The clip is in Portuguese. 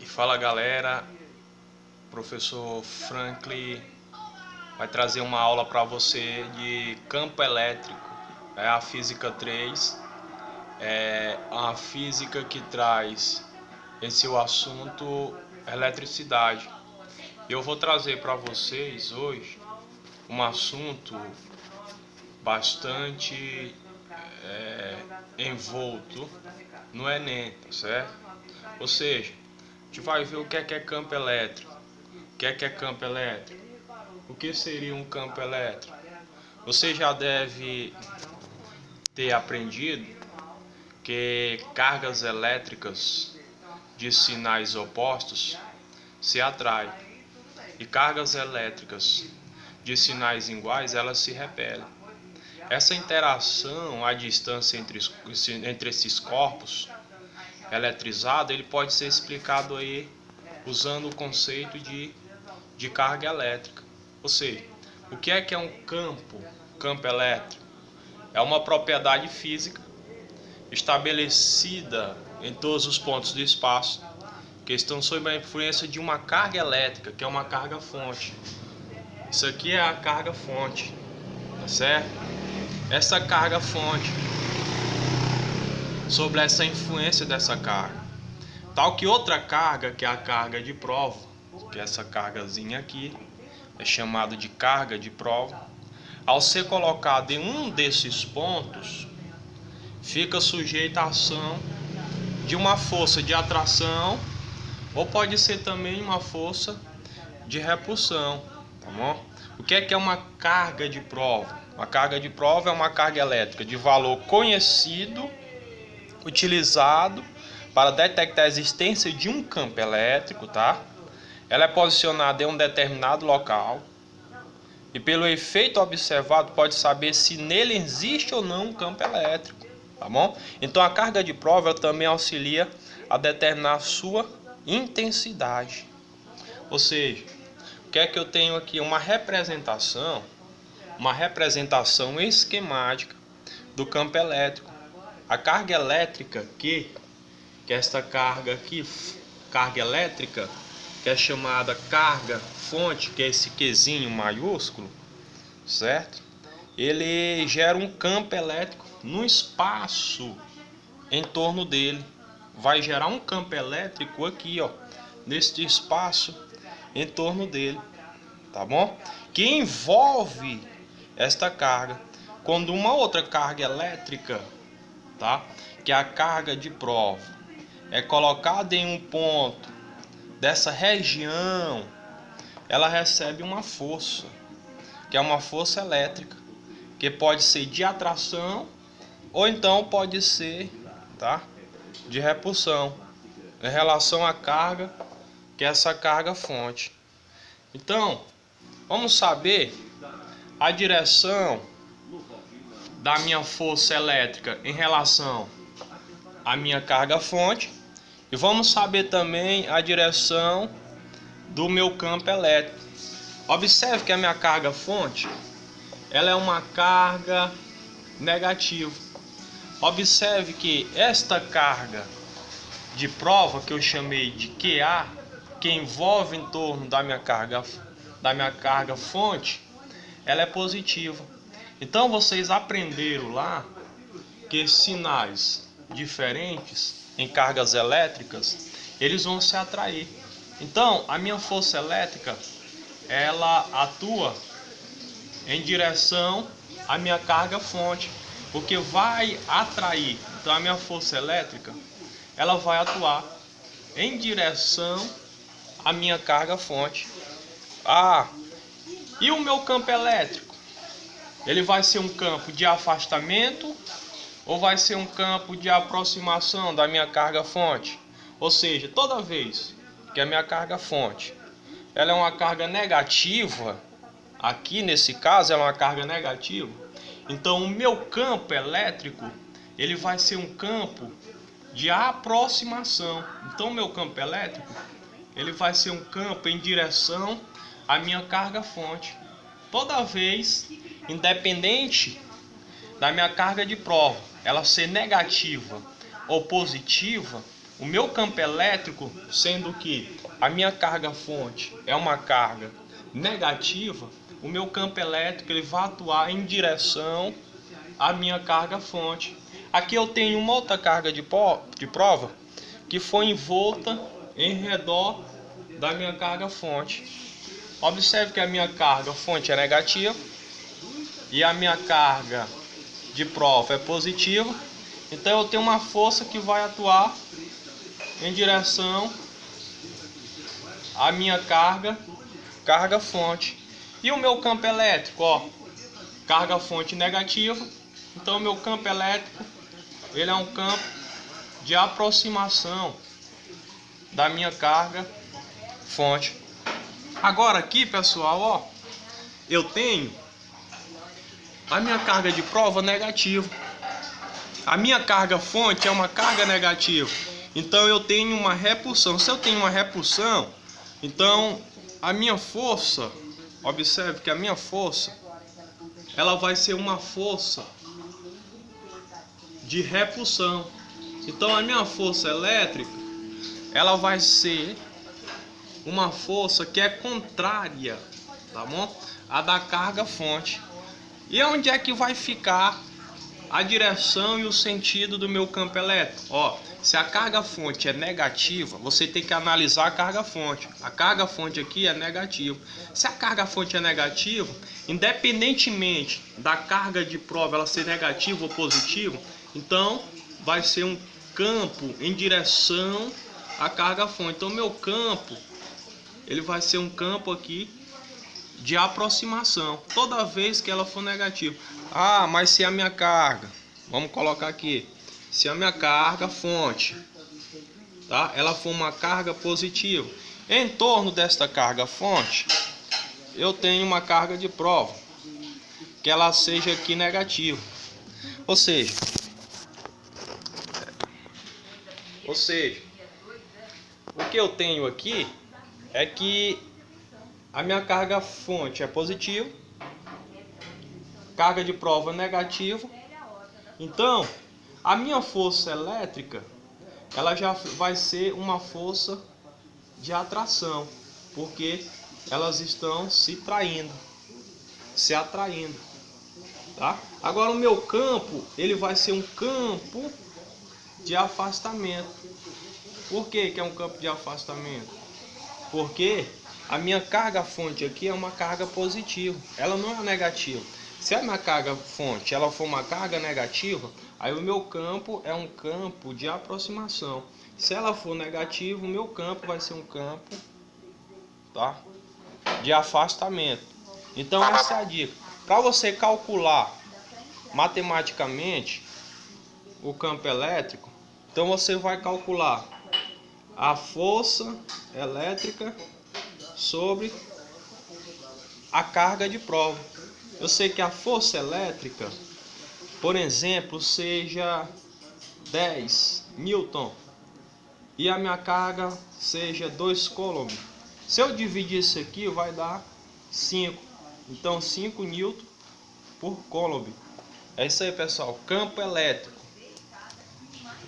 E fala galera, professor Franklin vai trazer uma aula para você de campo elétrico. É a física 3, é a física que traz esse o assunto eletricidade. Eu vou trazer para vocês hoje um assunto bastante envolto no Enem, tá certo? Ou seja, a gente vai ver o que é campo elétrico. O que é campo elétrico? O que seria um campo elétrico? Você já deve ter aprendido que cargas elétricas de sinais opostos se atraem e cargas elétricas de sinais iguais elas se repelem. Essa interação à distância entre esses corpos eletrizados ele pode ser explicado aí usando o conceito de carga elétrica. Ou seja, o que é um campo elétrico? É uma propriedade física estabelecida em todos os pontos do espaço que estão sob a influência de uma carga elétrica, que é uma carga fonte. Isso aqui é a carga fonte, tá certo? Essa carga fonte, sobre essa influência dessa carga, tal que outra carga, que é a carga de prova, que é essa cargazinha aqui, é chamada de carga de prova, ao ser colocada em um desses pontos, fica sujeita à ação de uma força de atração, ou pode ser também uma força de repulsão, tá bom? O que é uma carga de prova? Uma carga de prova é uma carga elétrica de valor conhecido, utilizado para detectar a existência de um campo elétrico, tá? Ela é posicionada em um determinado local e pelo efeito observado pode saber se nele existe ou não um campo elétrico, tá bom? Então a carga de prova também auxilia a determinar a sua intensidade. Ou seja, o que é que eu tenho aqui? Uma representação esquemática do campo elétrico. A carga elétrica que é esta carga aqui, carga elétrica, que é chamada carga fonte, que é esse Qzinho maiúsculo, certo? Ele gera um campo elétrico no espaço em torno dele. Vai gerar um campo elétrico aqui, ó, neste espaço em torno dele, tá bom? Que envolve esta carga. Quando uma outra carga elétrica, tá? Que é a carga de prova, é colocada em um ponto dessa região, ela recebe uma força, que é uma força elétrica, que pode ser de atração ou então pode ser, tá, de repulsão, em relação à carga, que é essa carga fonte. Então, vamos saber a direção da minha força elétrica em relação à minha carga fonte e vamos saber também a direção do meu campo elétrico. Observe que a minha carga fonte, ela é uma carga negativa. Observe que esta carga de prova que eu chamei de QA, que envolve em torno da minha carga fonte, ela é positiva. Então vocês aprenderam lá que sinais diferentes em cargas elétricas, eles vão se atrair. Então a minha força elétrica, ela atua em direção à minha carga fonte, porque vai atrair. Então a minha força elétrica, ela vai atuar em direção à minha carga fonte. E o meu campo elétrico? Ele vai ser um campo de afastamento ou vai ser um campo de aproximação da minha carga fonte? Ou seja, toda vez que a minha carga fonte, ela é uma carga negativa, aqui nesse caso ela é uma carga negativa, então o meu campo elétrico, ele vai ser um campo de aproximação. Então o meu campo elétrico, ele vai ser um campo em direção à minha carga fonte. Toda vez, independente da minha carga de prova, ela ser negativa ou positiva, o meu campo elétrico, sendo que a minha carga fonte é uma carga negativa, o meu campo elétrico ele vai atuar em direção à minha carga fonte. Aqui eu tenho uma outra carga de prova que foi envolta em redor da minha carga fonte. Observe que a minha carga fonte é negativa e a minha carga de prova é positiva. Então eu tenho uma força que vai atuar em direção à minha carga fonte. E o meu campo elétrico, ó, carga fonte negativa. Então o meu campo elétrico ele é um campo de aproximação da minha carga fonte. Agora aqui, pessoal, ó, eu tenho a minha carga de prova negativa. A minha carga fonte é uma carga negativa. Então eu tenho uma repulsão. Se eu tenho uma repulsão, então a minha força, observe que a minha força, ela vai ser uma força de repulsão. Então a minha força elétrica, ela vai ser uma força que é contrária, tá bom? A da carga fonte. E onde é que vai ficar a direção e o sentido do meu campo elétrico? Ó, se a carga fonte é negativa, você tem que analisar a carga fonte. A carga fonte aqui é negativa. Se a carga fonte é negativa, independentemente da carga de prova ela ser negativa ou positiva, então vai ser um campo em direção à carga fonte. Então meu campo ele vai ser um campo aqui de aproximação toda vez que ela for negativa. Ah, mas se a minha carga, vamos colocar aqui, se a minha carga fonte, tá, ela for uma carga positiva, em torno desta carga fonte eu tenho uma carga de prova que ela seja aqui negativa. Ou seja, o que eu tenho aqui é que a minha carga fonte é positiva, carga de prova negativa. Então, a minha força elétrica, ela já vai ser uma força de atração, porque elas estão se atraindo, tá? Agora o meu campo, ele vai ser um campo de afastamento. Por que é um campo de afastamento? Porque a minha carga fonte aqui é uma carga positiva, ela não é negativa. Se a minha carga fonte ela for uma carga negativa, aí o meu campo é um campo de aproximação. Se ela for negativa, o meu campo vai ser um campo, tá, de afastamento. Então essa é a dica. Para você calcular matematicamente o campo elétrico, então você vai calcular a força elétrica sobre a carga de prova. Eu sei que a força elétrica, por exemplo, seja 10 newton e a minha carga seja 2 coulomb. Se eu dividir isso aqui, vai dar 5. Então 5 newton por coulomb. É isso aí, pessoal. Campo elétrico.